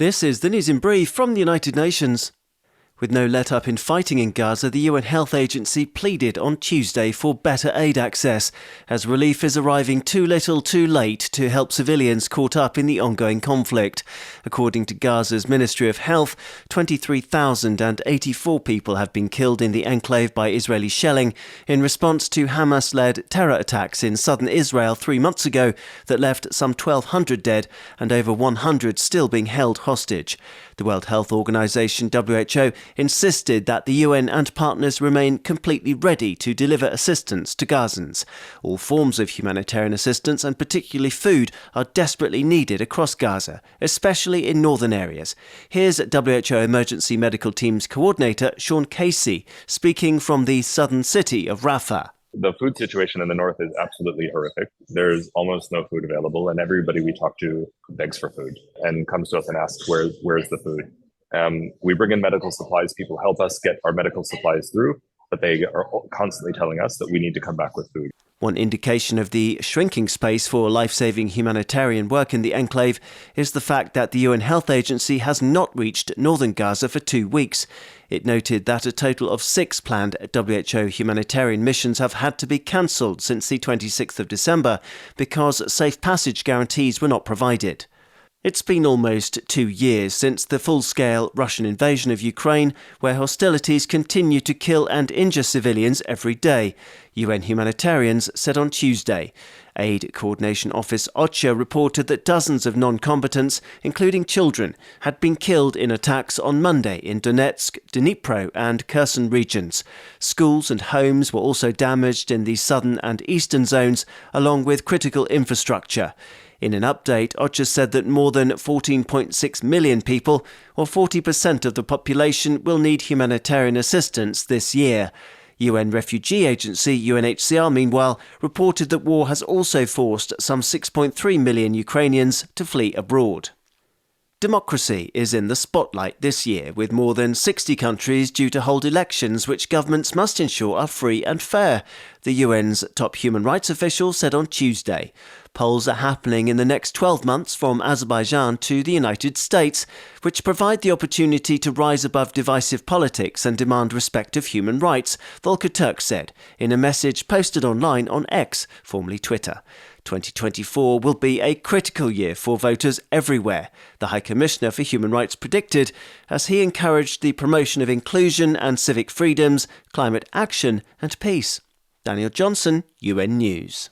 This is the News in Brief from the United Nations. With no let-up in fighting in Gaza, the UN Health Agency pleaded on Tuesday for better aid access, as relief is arriving too little too late to help civilians caught up in the ongoing conflict. According to Gaza's Ministry of Health, 23,084 people have been killed in the enclave by Israeli shelling in response to Hamas-led terror attacks in southern Israel 3 months ago that left some 1,200 dead and over 100 still being held hostage. The World Health Organization, WHO, insisted that the UN and partners remain completely ready to deliver assistance to Gazans. All forms of humanitarian assistance, and particularly food, are desperately needed across Gaza, especially in northern areas. Here's WHO Emergency Medical Team's coordinator, Sean Casey, speaking from the southern city of Rafah. The food situation in the north is absolutely horrific. There's almost no food available, and everybody we talk to begs for food and comes to us and asks, where's the food? We bring in medical supplies. People help us get our medical supplies through, but they are constantly telling us that we need to come back with food. One indication of the shrinking space for life-saving humanitarian work in the enclave is the fact that the UN Health Agency has not reached northern Gaza for 2 weeks. It noted that a total of 6 planned WHO humanitarian missions have had to be cancelled since the 26th of December because safe passage guarantees were not provided. It's been almost 2 years since the full-scale Russian invasion of Ukraine, where hostilities continue to kill and injure civilians every day, UN humanitarians said on Tuesday. Aid Coordination Office OCHA reported that dozens of non-combatants, including children, had been killed in attacks on Monday in Donetsk, Dnipro and Kherson regions. Schools and homes were also damaged in the southern and eastern zones, along with critical infrastructure. In an update, OCHA said that more than 14.6 million people, or 40% of the population, will need humanitarian assistance this year. UN Refugee Agency UNHCR, meanwhile, reported that war has also forced some 6.3 million Ukrainians to flee abroad. Democracy is in the spotlight this year, with more than 60 countries due to hold elections which governments must ensure are free and fair, the UN's top human rights official said on Tuesday. Polls are happening in the next 12 months from Azerbaijan to the United States, which provide the opportunity to rise above divisive politics and demand respect of human rights, Volker Turk said in a message posted online on X, formerly Twitter. 2024 will be a critical year for voters everywhere, the High Commissioner for Human Rights predicted, as he encouraged the promotion of inclusion and civic freedoms, climate action and peace. Daniel Johnson, UN News.